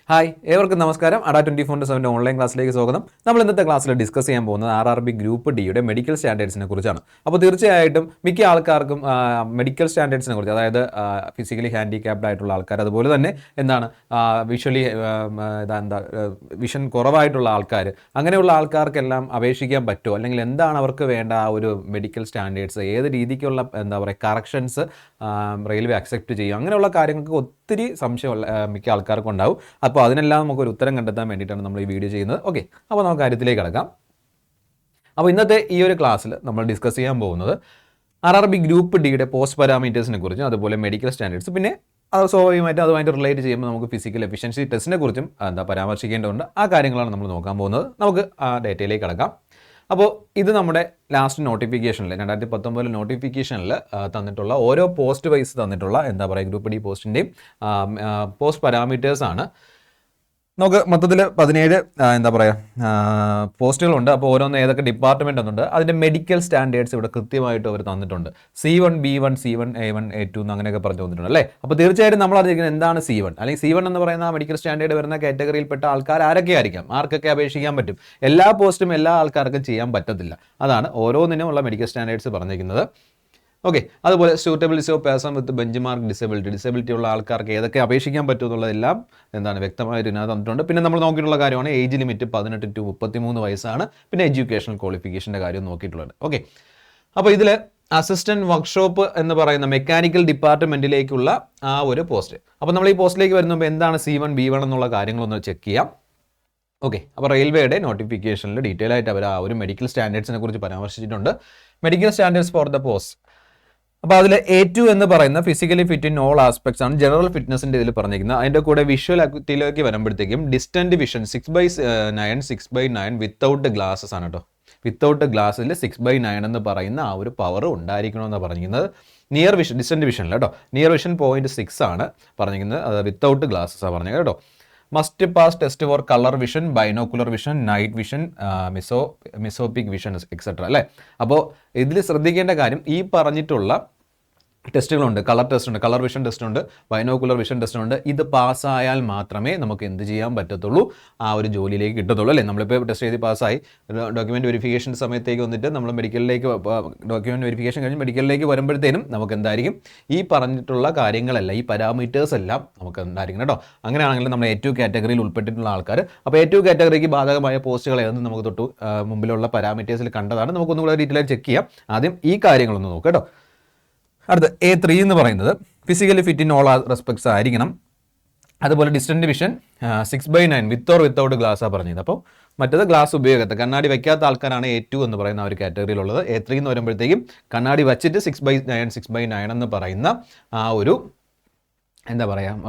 Hi ഏവർക്കും നമസ്കാരം. അഡാ 24/7 online ക്ലാസ്സിലേക്ക് സ്വാഗതം. നമ്മൾ ഇന്നത്തെ ക്ലാസ്സിൽ ഡിസ്കസ് ചെയ്യാൻ പോകുന്നത് RRB ഗ്രൂപ്പ് ഡിയുടെ മെഡിക്കൽ സ്റ്റാൻഡേർഡ്സിനെ കുറിച്ചാണ്. അപ്പോൾ തീർച്ചയായിട്ടും മിക്ക ആൾക്കാർക്കും മെഡിക്കൽ സ്റ്റാൻഡേർഡ്സിനെ കുറിച്ച്, അതായത് ഫിസിക്കലി ഹാൻഡിക്യാപ്ഡ് ആയിട്ടുള്ള ആൾക്കാർ, അതുപോലെ തന്നെ വിഷ്വലി വിഷൻ കുറവായിട്ടുള്ള ആൾക്കാർ, അങ്ങനെയുള്ള ആൾക്കാർക്കെല്ലാം അപേക്ഷിക്കാൻ പറ്റുമോ, അല്ലെങ്കിൽ എന്താണ് അവർക്ക് വേണ്ട ആ ഒരു മെഡിക്കൽ സ്റ്റാൻഡേർഡ്സ്, ഏത് രീതിക്കുള്ള കറക്ഷൻസ് റെയിൽവേ അക്സെപ്റ്റ് ചെയ്യും, അങ്ങനെയുള്ള കാര്യങ്ങൾക്ക് ഒത്തിരി സംശയമുള്ള മിക്ക ആൾക്കാർക്കും ഉണ്ടാവും. അപ്പോൾ അതിനെല്ലാം നമുക്കൊരു ഉത്തരം കണ്ടെത്താൻ വേണ്ടിയിട്ടാണ് നമ്മൾ ഈ വീഡിയോ ചെയ്യുന്നത്. ഓക്കെ, അപ്പോൾ നമുക്ക് കാര്യത്തിലേക്ക് കടക്കാം. അപ്പോൾ ഇന്നത്തെ ഈ ഒരു ക്ലാസ്സിൽ നമ്മൾ ഡിസ്കസ് ചെയ്യാൻ പോകുന്നത് RRB ഗ്രൂപ്പ് ഡിയുടെ പോസ്റ്റ് പാരാമീറ്റേഴ്സിനെ കുറിച്ചും അതുപോലെ മെഡിക്കൽ സ്റ്റാൻഡേർഡ്സ്, പിന്നെ അത് സ്വാഭാവികമായിട്ട് അതുമായിട്ട് റിലേറ്റ് ചെയ്യുമ്പോൾ നമുക്ക് ഫിസിക്കൽ എഫിഷ്യൻസി ടെസ്റ്റിനെ കുറിച്ചും പരാമർശിക്കേണ്ടതുണ്ട്. ആ കാര്യങ്ങളാണ് നമ്മൾ നോക്കാൻ പോകുന്നത്. നമുക്ക് ആ ഡേറ്റയിലേക്ക് കടക്കാം. അപ്പോൾ ഇത് നമ്മുടെ ലാസ്റ്റ് നോട്ടിഫിക്കേഷനിൽ 2019 നോട്ടിഫിക്കേഷനിൽ തന്നിട്ടുള്ള ഓരോ പോസ്റ്റ് വൈസ് തന്നിട്ടുള്ള ഗ്രൂപ്പ് ഡി പോസ്റ്റിൻ്റെയും പോസ്റ്റ് പാരാമീറ്റേഴ്സാണ്. നമുക്ക് മൊത്തത്തിൽ 17 പോസ്റ്റുകളുണ്ട്. അപ്പോൾ ഓരോന്ന് ഏതൊക്കെ ഡിപ്പാർട്ട്മെൻ്റ് എന്നുണ്ട്, അതിൻ്റെ മെഡിക്കൽ സ്റ്റാൻഡേർഡ്സ് ഇവിടെ കൃത്യമായിട്ട് അവർ തന്നിട്ടുണ്ട്. C1, B1, C1, A1, A2 അങ്ങനെയൊക്കെ പറഞ്ഞു തന്നിട്ടുണ്ട് അല്ലേ. അപ്പോൾ തീർച്ചയായിട്ടും നമ്മൾ അറിയിക്കുന്നത് എന്താണ് C1, അല്ലെങ്കിൽ C1 എന്ന് പറയുന്ന മെഡിക്കൽ സ്റ്റാൻഡേർഡ് വരുന്ന കാറ്റഗറിയിൽപ്പെട്ട ആൾക്കാർ ആർക്കൊക്കെ അപേക്ഷിക്കാൻ പറ്റും. എല്ലാ പോസ്റ്റും എല്ലാ ആൾക്കാർക്കും ചെയ്യാൻ പറ്റത്തില്ല. അതാണ് ഓരോന്നിനും ഉള്ള മെഡിക്കൽ സ്റ്റാൻഡേർഡ്സ് പറഞ്ഞിരിക്കുന്നത്. ഓക്കെ, അതുപോലെ suitability of person with bench mark disability ഉള്ള ആൾക്കാർക്ക് ഏതൊക്കെ അപേക്ഷിക്കാൻ പറ്റും എന്നുള്ളതെല്ലാം വ്യക്തമായിട്ട് ഇതിനകത്ത് തന്നിട്ടുണ്ട്. പിന്നെ നമ്മൾ നോക്കിയിട്ടുള്ള കാര്യമാണ് ഏജ് ലിമിറ്റ് 18 to 33 വയസ്സാണ്. പിന്നെ എഡ്യൂക്കേഷണൽ ക്വാളിഫിക്കേഷൻ്റെ കാര്യം നോക്കിയിട്ടുള്ളത്. ഓക്കെ, അപ്പോൾ ഇതിൽ അസിസ്റ്റന്റ് വർക്ക്ഷോപ്പ് എന്ന് പറയുന്ന മെക്കാനിക്കൽ ഡിപ്പാർട്ട്മെൻറ്റിലേക്കുള്ള ആ ഒരു പോസ്റ്റ്. അപ്പോൾ നമ്മൾ ഈ പോസ്റ്റിലേക്ക് വരുമ്പോൾ എന്താണ് C1, B1 എന്നുള്ള കാര്യങ്ങളൊന്ന് ചെക്ക് ചെയ്യാം. ഓക്കെ, അപ്പോൾ റെയിൽവേയുടെ നോട്ടിഫിക്കേഷനിൽ ഡീറ്റെയിൽ ആയിട്ട് അവർ ആ ഒരു മെഡിക്കൽ സ്റ്റാൻഡേർഡ്സിനെ കുറിച്ച് പരാമർശിച്ചിട്ടുണ്ട്. Medical standards for the post. അപ്പോൾ അതിൽ A2 എന്ന് പറയുന്ന physically fit in all aspects ആണ് ജനറൽ ഫിറ്റ്നസിൻ്റെ ഇതിൽ പറഞ്ഞിരിക്കുന്നത്. അതിൻ്റെ കൂടെ വിഷ്വൽ ആക്ടിവിറ്റിയിലേക്ക് വരുമ്പോഴത്തേക്കും ഡിസ്റ്റൻറ്റ് വിഷൻ 6/9 6/9 വിത്തൗട്ട് ഗ്ലാസസ് ആണ് കേട്ടോ. വിത്തൗട്ട് ഗ്ലാസ്സിൽ 6/9 എന്ന് പറയുന്ന ആ ഒരു പവർ ഉണ്ടായിരിക്കണമെന്ന് പറഞ്ഞിരിക്കുന്നത്. നിയർ വിഷൻ, ഡിസ്റ്റൻറ്റ് വിഷനിൽ കേട്ടോ, നിയർ വിഷൻ 0.6 ആണ് പറഞ്ഞിരിക്കുന്നത്. അത് വിത്തൗട്ട് ഗ്ലാസസ് ആണ് പറഞ്ഞത് കേട്ടോ. Must pass test for colour vision, binocular vision, night vision, mesopic vision etcetera അല്ലേ. അപ്പോൾ ഇതിൽ ശ്രദ്ധിക്കേണ്ട കാര്യം, ഈ പറഞ്ഞിട്ടുള്ള ടെസ്റ്റുകളുണ്ട്. കളർ ടെസ്റ്റ് ഉണ്ട്, കളർ വിഷൻ ടെസ്റ്റ് ഉണ്ട്, ബൈനോക്കുലർ വിഷൻ ടെസ്റ്റ് ഉണ്ട്. ഇത് പാസ്സായാൽ മാത്രമേ നമുക്ക് എന്ത് ചെയ്യാൻ പറ്റത്തുള്ളൂ, ആ ഒരു ജോലിയിലേക്ക് കിട്ടത്തുള്ളൂ അല്ലേ. നമ്മളിപ്പോൾ ടെസ്റ്റ് ചെയ്ത് പാസ്സായി ഡോക്യുമെൻറ്റ് വെരിഫിക്കേഷൻ സമയത്തേക്ക് വന്നിട്ട് നമ്മൾ മെഡിക്കലിലേക്ക് ഡോക്യുമെൻറ്റ് വെരിഫിക്കേഷൻ കഴിഞ്ഞ് മെഡിക്കലിലേക്ക് വരുമ്പോഴത്തേനും നമുക്ക് എന്തായിരിക്കും, ഈ പറഞ്ഞിട്ടുള്ള കാര്യങ്ങളെല്ലാം, ഈ പാരാമീറ്റേഴ്സ് എല്ലാം നമുക്ക് എന്തായിരിക്കും കേട്ടോ. അങ്ങനെയാണെങ്കിൽ നമ്മൾ A2 കാറ്റഗറിയിൽ ഉൾപ്പെട്ടിട്ടുള്ള ആൾക്കാർ. അപ്പോൾ A2 കാറ്റഗറിക്ക് ബാധകമായ പോസ്റ്റുകൾ ഏതെന്ന് നമുക്ക് തൊട്ട് മുമ്പിലുള്ള പാരാമീറ്റേഴ്സിൽ കണ്ടതാണ്. നമുക്കൊന്നും കൂടെ ഡീറ്റെയിൽ ആയി ചെക്ക് ചെയ്യാം. ആദ്യം ഈ കാര്യങ്ങളൊന്ന് നോക്കാം കേട്ടോ. അടുത്ത A3 എന്ന് പറയുന്നത് physically fit in all respects ആയിരിക്കണം. അതുപോലെ distant vision 6/9 with or without ഗ്ലാസ്സാണ് പറഞ്ഞത്. അപ്പോൾ മറ്റേത് ഗ്ലാസ് ഉപയോഗത്തെ കണ്ണാടി വയ്ക്കാത്ത ആൾക്കാരാണ് A2 എന്ന് പറയുന്ന ആ ഒരു കാറ്റഗറിയിലുള്ളത്. A3 എന്ന് വരുമ്പോഴത്തേക്കും കണ്ണാടി വച്ചിട്ട് 6/9 എന്ന് പറയുന്ന ആ ഒരു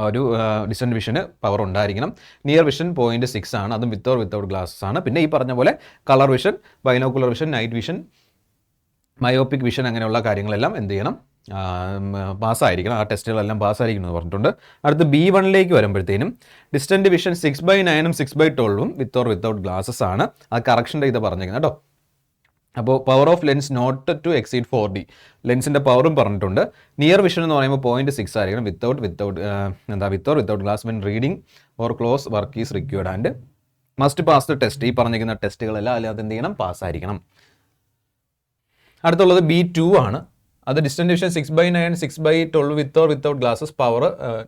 ഒരു ഡിസ്റ്റൻറ്റ് വിഷന് പവർ ഉണ്ടായിരിക്കണം. നിയർ വിഷൻ 0.6 ആണ്, അതും വിത്ത് ഓർ വിത്തൗട്ട് ഗ്ലാസസ് ആണ്. പിന്നെ ഈ പറഞ്ഞ പോലെ colour vision, binocular vision, night vision, myopic vision, അങ്ങനെയുള്ള കാര്യങ്ങളെല്ലാം എന്ത് ചെയ്യണം, പാസ്സായിരിക്കണം. ആ ടെസ്റ്റുകളെല്ലാം പാസ്സായിരിക്കണം എന്ന് പറഞ്ഞിട്ടുണ്ട്. അടുത്ത് B1 വരുമ്പോഴത്തേനും distant vision 6/9 6/12 with or without glasses ആണ്. അത് കറക്ഷൻ്റെ ഇത് പറഞ്ഞിരിക്കുന്നത് കേട്ടോ. അപ്പോൾ power of lens not to exceed 4D, ലെൻസിൻ്റെ പവറും പറഞ്ഞിട്ടുണ്ട്. നിയർ വിഷൻ എന്ന് പറയുമ്പോൾ 0.6 ആയിരിക്കണം, with or without glass when reading or close work is required and must pass the test. ഈ പറഞ്ഞിരിക്കുന്ന ടെസ്റ്റുകളെല്ലാം അല്ലാതെ എന്ത് ചെയ്യണം, പാസ്സായിരിക്കണം. അടുത്തുള്ളത് B2 ആണ്. അത് distant vision 6/9 6/12 with or without glasses, power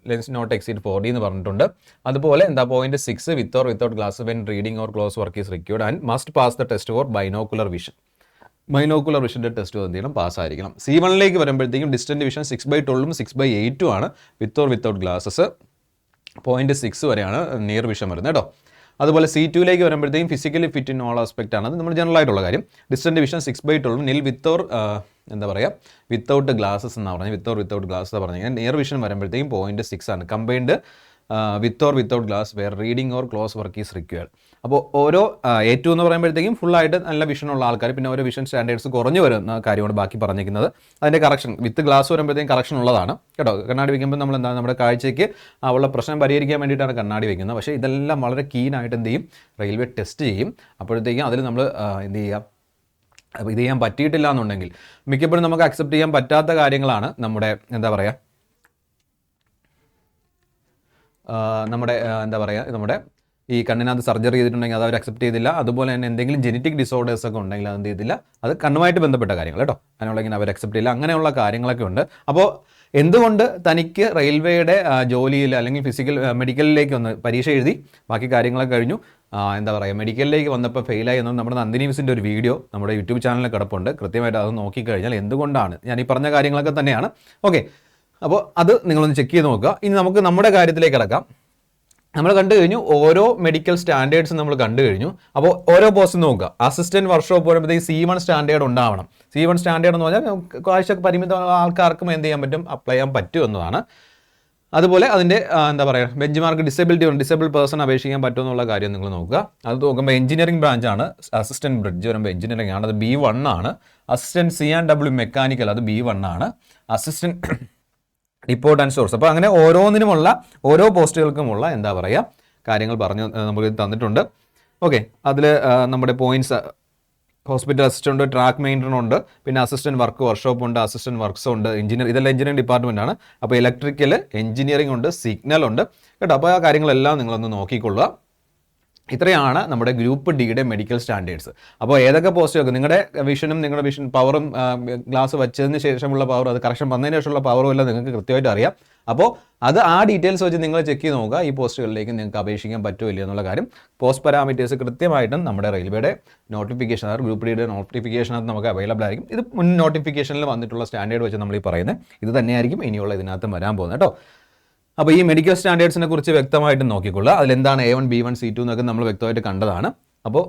lens not exceed 4D എന്ന് പറഞ്ഞിട്ടുണ്ട്. അതുപോലെ 0.6 with or without glass when reading or close work is required and must pass the test for binocular vision. Binocular വിഷൻ്റെ test എന്ത് ചെയ്യണം, പാസ്സായിരിക്കണം. C1 വരുമ്പോഴത്തേക്കും distant vision 6/12 6/8 ആണ്, വിത്ത് or without glasses. 0.6 വരെയാണ് near vision വരുന്നത് കേട്ടോ. അതുപോലെ C2 വരുമ്പോഴത്തേക്കും physically fit in all aspect ആണ്, അത് നമ്മൾ ജനറൽ ആയിട്ടുള്ള കാര്യം. ഡിസ്റ്റൻറ്റ് വിഷൻ 6/12 നിൽ വിത്ത് ഓർ വിത്തൗട്ട് ഗ്ലാസസ് എന്നാണ് പറഞ്ഞത്, വിത്ത് ഓർ വിത്തൗട്ട് ഗ്ലാസ് പറഞ്ഞാൽ. നിയർ വിഷൻ വരുമ്പോഴത്തേക്കും 0.6 ആണ്, combined with or without glass wear reading or close work is required. അപ്പോൾ ഓരോ A2 എന്ന് പറയുമ്പോഴത്തേക്കും ഫുള്ളായിട്ട് നല്ല വിഷനുള്ള ആൾക്കാർ, പിന്നെ ഓരോ വിഷൻ സ്റ്റാൻഡേർഡ്സ് കുറഞ്ഞു വരുന്ന കാര്യമാണ് ബാക്കി പറഞ്ഞിരിക്കുന്നത്. അതിൻ്റെ കറക്ഷൻ വിത്ത് ഗ്ലാസ് വരുമ്പോഴത്തേക്കും കറക്ഷൻ ഉള്ളതാണ് കേട്ടോ. കണ്ണാടി വയ്ക്കുമ്പോൾ നമ്മൾ നമ്മുടെ കാഴ്ചയ്ക്ക് ഉള്ള പ്രശ്നം പരിഹരിക്കാൻ വേണ്ടിയിട്ടാണ് കണ്ണാടി വയ്ക്കുന്നത്. പക്ഷേ ഇതെല്ലാം വളരെ കീനായിട്ട് എന്ത് ചെയ്യും, റെയിൽവേ ടെസ്റ്റ് ചെയ്യും. അപ്പോഴത്തേക്കും അതിൽ നമ്മൾ എന്ത് ചെയ്യുക, ഇത് ചെയ്യാൻ പറ്റിയിട്ടില്ല എന്നുണ്ടെങ്കിൽ മിക്കപ്പോഴും നമുക്ക് അക്സെപ്റ്റ് ചെയ്യാൻ പറ്റാത്ത കാര്യങ്ങളാണ് നമ്മുടെ നമ്മുടെ എന്താ പറയുക നമ്മുടെ ഈ കണ്ണിനകത്ത് സർജറി ചെയ്തിട്ടുണ്ടെങ്കിൽ അത് അവർ അക്സെപ്റ്റ് ചെയ്തില്ല. അതുപോലെ തന്നെ എന്തെങ്കിലും ജെനറ്റിക് ഡിസോർഡേഴ്സ് ഒക്കെ ഉണ്ടെങ്കിൽ അത് എന്ത് ചെയ്തില്ല, അത് കണ്ണുമായിട്ട് ബന്ധപ്പെട്ട കാര്യങ്ങൾ കേട്ടോ, അതിനുള്ള ഇങ്ങനെ അവർ അക്സെപ്റ്റ് ചെയ്യില്ല. അങ്ങനെയുള്ള കാര്യങ്ങളൊക്കെ ഉണ്ട്. അപ്പോൾ എന്തുകൊണ്ട് തനിക്ക് റെയിൽവേയുടെ ജോലിയിൽ അല്ലെങ്കിൽ മെഡിക്കലിലേക്ക് വന്ന് പരീക്ഷ എഴുതി ബാക്കി കാര്യങ്ങളൊക്കെ കഴിഞ്ഞു, എന്താ പറയുക, മെഡിക്കലിലേക്ക് വന്നപ്പോൾ ഫെയിലായി എന്നും നമ്മുടെ നന്ദിനി മിസ്സിൻ്റെ ഒരു വീഡിയോ നമ്മുടെ യൂട്യൂബ് ചാനലിൽ കിടപ്പുണ്ട്. കൃത്യമായിട്ട് അത് നോക്കിക്കഴിഞ്ഞാൽ എന്തുകൊണ്ടാണ് ഞാൻ ഈ പറഞ്ഞ കാര്യങ്ങളൊക്കെ തന്നെയാണ്. ഓക്കെ, അപ്പോൾ അത് നിങ്ങളൊന്ന് ചെക്ക് ചെയ്ത് നോക്കുക. ഇനി നമുക്ക് നമ്മുടെ കാര്യത്തിലേക്ക് കിടക്കാം. നമ്മൾ കണ്ടു കഴിഞ്ഞു, ഓരോ മെഡിക്കൽ സ്റ്റാൻഡേർഡ്സും നമ്മൾ കണ്ടു കഴിഞ്ഞു. അപ്പോൾ ഓരോ പോസ്റ്റും നോക്കുക. അസിസ്റ്റന്റ് വർക്ക്ഷോപ്പ് വരുമ്പോഴത്തേക്ക് C1 സ്റ്റാൻഡേർഡ് ഉണ്ടാവണം. C1 സ്റ്റാൻഡേർഡ് എന്ന് പറഞ്ഞാൽ കാഴ്ച പരിമിത ആൾക്കാർക്കും എന്ത് ചെയ്യാൻ പറ്റും, അപ്ലൈ ചെയ്യാൻ പറ്റും എന്നതാണ്. അതുപോലെ അതിൻ്റെ എന്താ പറയുക, ബെഞ്ച് മാർക്ക് ഡിസേബിൾഡ് പേഴ്സൺ അപേക്ഷിക്കാൻ പറ്റും എന്നുള്ള കാര്യം നിങ്ങൾ നോക്കുക. അത് നോക്കുമ്പോൾ എഞ്ചിനീയറിംഗ് ബ്രാഞ്ചാണ്. അസിസ്റ്റന്റ് ബ്രിഡ്ജ് വരുമ്പോൾ എഞ്ചിനീയറിംഗ് ആണ്, അത് B1 ആണ്. അസിസ്റ്റന്റ് C&W മെക്കാനിക്കൽ, അത് B1 ആണ്. Assistant report and stores. അപ്പോൾ അങ്ങനെ ഓരോന്നിനുമുള്ള ഓരോ പോസ്റ്റുകൾക്കുമുള്ള എന്താ പറയുക കാര്യങ്ങൾ പറഞ്ഞു നമുക്ക് തന്നിട്ടുണ്ട്. ഓക്കെ, അതിൽ നമ്മുടെ പോയിന്റ്സ് ഹോസ്പിറ്റൽ അസിസ്റ്റന്റ് ഉണ്ട്, ട്രാക്ക് മെയിൻ്റനർ ഉണ്ട്, പിന്നെ അസിസ്റ്റന്റ് വർക്ക്ഷോപ്പ് ഉണ്ട്, അസിസ്റ്റന്റ് വർക്ക്സ് ഉണ്ട്, ഇതെല്ലാം എഞ്ചിനീയറിംഗ് ഡിപ്പാർട്ട്മെന്റ് ആണ്. അപ്പോൾ ഇലക്ട്രിക്കൽ എഞ്ചിനീയറിംഗ് ഉണ്ട്, സിഗ്നൽ ഉണ്ട് കേട്ടോ. അപ്പോൾ ആ കാര്യങ്ങളെല്ലാം നിങ്ങളൊന്ന് നോക്കിക്കൊള്ളുക. ഇത്രയാണ് നമ്മുടെ ഗ്രൂപ്പ് ഡിയുടെ മെഡിക്കൽ സ്റ്റാൻഡേർഡ്സ്. അപ്പോൾ ഏതൊക്കെ പോസ്റ്റുകൾക്ക് നിങ്ങളുടെ വിഷൻ പവറും ഗ്ലാസ് വെച്ചതിന് ശേഷമുള്ള പവർ, അത് കറക്ഷൻ വന്നതിന് ശേഷമുള്ള പവറും എല്ലാം നിങ്ങൾക്ക് കൃത്യമായിട്ട് അറിയാം. അപ്പോൾ അത് ആ ഡീറ്റെയിൽസ് വെച്ച് നിങ്ങൾ ചെക്ക് ചെയ്ത് നോക്കുക, ഈ പോസ്റ്റുകളിലേക്ക് നിങ്ങൾക്ക് അപേക്ഷിക്കാൻ പറ്റുമോ ഇല്ല എന്നുള്ള കാര്യം. പോസ്റ്റ് പാരാമീറ്റേഴ്സ് കൃത്യമായിട്ടും നമ്മുടെ റെയിൽവേയുടെ നോട്ടിഫിക്കേഷൻ, അതായത് ഗ്രൂപ്പ് ഡിയുടെ നോട്ടിഫിക്കേഷനകത്ത് നമുക്ക് അവൈലബിൾ ആയിരിക്കും. ഇത് മുൻ നോട്ടിഫിക്കേഷനിൽ വന്നിട്ടുള്ള സ്റ്റാൻഡേർഡ് വെച്ച് നമ്മൾ ഈ പറയുന്നത് ഇത് തന്നെയായിരിക്കും ഇനിയുള്ള ഇതിനകത്ത് വരാൻ പോകുന്നത് കേട്ടോ. അപ്പോൾ ഈ മെഡിക്കൽ സ്റ്റാൻഡേർഡ്സിനെ കുറിച്ച് വ്യക്തമായിട്ട് നോക്കിക്കൊള്ളുക. അതിലെന്താണ് A1, B1, C2 എന്നൊക്കെ നമ്മൾ വ്യക്തമായിട്ട് കണ്ടതാണ്. അപ്പോൾ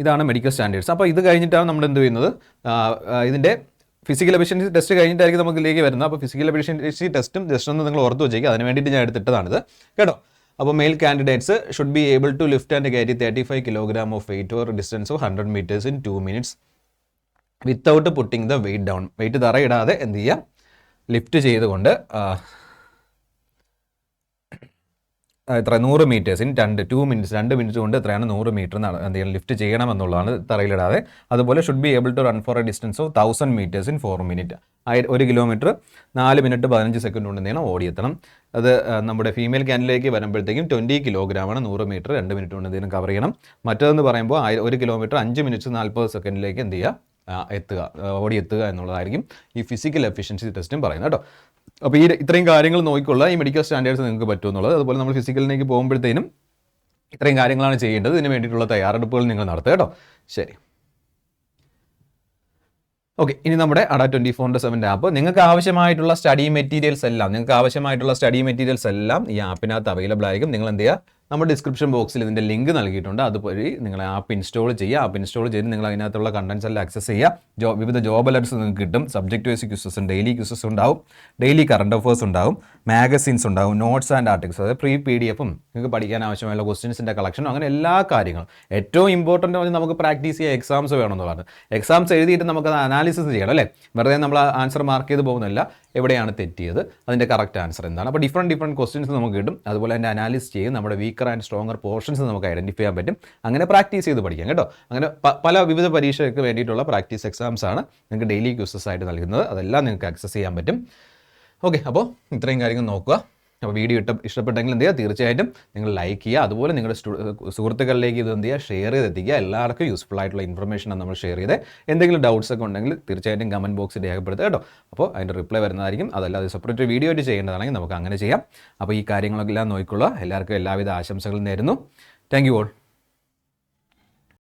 ഇതാണ് മെഡിക്കൽ സ്റ്റാൻഡേർഡ്സ്. അപ്പോൾ ഇത് കഴിഞ്ഞിട്ടാണ് നമ്മൾ എന്ത് ചെയ്യുന്നത്, ഇതിൻ്റെ ഫിസിക്കൽ എഫിഷ്യൻസി ടെസ്റ്റ് കഴിഞ്ഞിട്ടായിരിക്കും നമുക്ക് ഇതിലേക്ക് വരുന്നത്. അപ്പോൾ ഫിസിക്കൽ എഫിഷ്യൻസി ടെസ്റ്റും ജസ്റ്റ് ഒന്ന് നിങ്ങൾ ഓർത്ത് വെച്ചേക്കുക, അതിന് വേണ്ടിയിട്ട് ഞാൻ എടുത്തിട്ടതാണിത് കേട്ടോ. അപ്പോൾ male candidates should be able to lift and carry 35 kilogram of weight or distance of 100 meters in 2 minutes without putting the weight down. Weight തറയിടാതെ എന്ത് ചെയ്യുക, ലിഫ്റ്റ് ചെയ്തുകൊണ്ട് എത്ര 100 meters in 2 minutes 2 minutes കൊണ്ട് എത്രയാണ് 100 meter എന്തെങ്കിലും ലിഫ്റ്റ് ചെയ്യണമെന്നുള്ളതാണ്, തറയിലിടാതെ. അതുപോലെ should be able to run for a distance of 1000 meters in 4 minutes. 1 kilometre 4 minute 15 second കൊണ്ട് എന്തെങ്കിലും ഓടിയെത്തണം. അത് നമ്മുടെ ഫീമെയിൽ ക്യാൻഡിലേക്ക് വരുമ്പോഴത്തേക്കും 20 കിലോഗ്രാമാണ്, 100 മീറ്റർ 2 മിനിറ്റ് കൊണ്ട് എന്തെങ്കിലും കവർ ചെയ്യണം. മറ്റേതെന്ന് പറയുമ്പോൾ 1 കിലോമീറ്റർ 5 മിനിറ്റ്സ് 40 സെക്കൻഡിലേക്ക് എന്ത് ചെയ്യുക, ഓടിയെത്തുക എന്നുള്ളതായിരിക്കും ഈ ഫിസിക്കൽ എഫിഷ്യൻസി ടെസ്റ്റും പറയുന്നത് കേട്ടോ. അപ്പോൾ ഇത്രയും കാര്യങ്ങൾ നോക്കിക്കൊള്ളുക, ഈ മെഡിക്കൽ സ്റ്റാൻഡേർഡ്സ് നിങ്ങൾക്ക് പറ്റുമെന്നുള്ളത്. അതുപോലെ നമ്മൾ ഫിസിക്കലിലേക്ക് പോകുമ്പോഴത്തേനും ഇത്രയും കാര്യങ്ങളാണ് ചെയ്യേണ്ടത്. ഇതിന് വേണ്ടിയിട്ടുള്ള തയ്യാറെടുപ്പുകൾ നിങ്ങൾ നടത്തുക കേട്ടോ. ശരി, ഓക്കെ. ഇനി നമ്മുടെ അഡ 24/7 ആപ്പ്, നിങ്ങൾക്ക് ആവശ്യമായിട്ടുള്ള സ്റ്റഡി മെറ്റീരിയൽസ് എല്ലാം ഈ ആപ്പിനകത്ത് അവൈലബിൾ ആയിരിക്കും. നിങ്ങൾ എന്ത് ചെയ്യുക, നമ്മുടെ ഡിസ്ക്രിപ്ഷൻ ബോക്സിൽ ഇതിൻ്റെ ലിങ്ക് നൽകിയിട്ടുണ്ട്. അതുവഴി നിങ്ങൾ ആപ്പ് ഇൻസ്റ്റാൾ ചെയ്യുക. ആപ്പ് ഇൻസ്റ്റാൾ ചെയ്ത് നിങ്ങൾ അതിനകത്തുള്ള കണ്ടൻസ് എല്ലാം ആക്സസ് ചെയ്യുക. വിവിധ ജോബ് അലർട്ട്സ് നിങ്ങൾക്ക് കിട്ടും. Subject wise quizzes, daily quizzes ഉണ്ടാവും, ഡെയിലി കറണ്ട് അഫേഴ്സ് ഉണ്ടാവും, മാഗസിൻസ് ഉണ്ടാവും, നോട്ട്സ് ആൻഡ് ആർട്ടിക്കിൾസ്, അതായത് PDF-ഉം നിങ്ങൾക്ക് പഠിക്കാൻ ആവശ്യമായുള്ള ക്വസ്റ്റ്യൻസിൻ്റെ കളക്ഷനും, അങ്ങനെ എല്ലാ കാര്യങ്ങളും. ഏറ്റവും ഇമ്പോർട്ടൻ്റ് നമുക്ക് പ്രാക്ടീസ് ചെയ്യുക എക്സാംസ് വേണമെന്നുള്ളതാണ്. എക്സാംസ് എഴുതിയിട്ട് നമുക്കത് അനാലിസിസ് ചെയ്യണം അല്ലേ, വെറുതെ നമ്മൾ ആൻസർ മാർക്ക് ചെയ്ത് പോകുന്നില്ല. എവിടെയാണ് തെറ്റിയത്, അതിൻ്റെ കറക്റ്റ് ആൻസർ എന്താണ്. അപ്പോൾ ഡിഫറെൻറ്റ് ക്വസ്റ്റ്യൻസ് നമുക്ക് കിട്ടും. അതുപോലെ അതിൻ്റെ അനാലിസിസ് ചെയ്യും, നമ്മുടെ വീക്കർ ആൻഡ് സ്ട്രോങ്ങർ പോർഷൻസ് നമുക്ക് ഐഡൻറ്റിഫൈ ചെയ്യാൻ പറ്റും. അങ്ങനെ പ്രാക്ടീസ് ചെയ്ത് പഠിക്കാം കേട്ടോ. അങ്ങനെ പല വിവിധ പരീക്ഷയ്ക്ക് വേണ്ടിയിട്ടുള്ള പ്രാക്ടീസ് എക്സാംസ് ആണ് നിങ്ങൾക്ക് ഡെയിലി ക്വിസസ് ആയിട്ട് നൽകുന്നത്. അതെല്ലാം നിങ്ങൾക്ക് ആക്സസ് ചെയ്യാൻ പറ്റും. ഓക്കെ, അപ്പോൾ ഇത്രയും കാര്യങ്ങൾ നോക്കുക. അപ്പോൾ വീഡിയോ ഇഷ്ടപ്പെട്ടെങ്കിൽ എന്ത് ചെയ്യുക, തീർച്ചയായിട്ടും നിങ്ങൾ ലൈക്ക് ചെയ്യുക. അതുപോലെ നിങ്ങളുടെ സുഹൃത്തുക്കളിലേക്ക് ഇത് എന്ത് ചെയ്യുക, ഷെയർ ചെയ്തെത്തിക്കുക. എല്ലാവർക്കും യൂസ്ഫുൾ ആയിട്ടുള്ള ഇൻഫർമേഷനാണ് നമ്മൾ ഷെയർ ചെയ്ത്. എന്തെങ്കിലും ഡൗട്ട്സ് ഒക്കെ ഉണ്ടെങ്കിൽ തീർച്ചയായിട്ടും കമൻറ്റ് ബോക്സിൽ രേഖപ്പെടുത്തുക കേട്ടോ. അപ്പോൾ അതിൻ്റെ റിപ്ലൈ വരുന്നതായിരിക്കും. അതല്ലാതെ സെപ്പറേറ്റ് വീഡിയോ ആയിട്ട് ചെയ്യേണ്ടതാണെങ്കിൽ നമുക്ക് അങ്ങനെ ചെയ്യാം. അപ്പോൾ ഈ കാര്യങ്ങളെല്ലാം നോക്കിക്കൊള്ളുക. എല്ലാവർക്കും എല്ലാവിധ ആശംസകളും നേരുന്നു. Thank you all.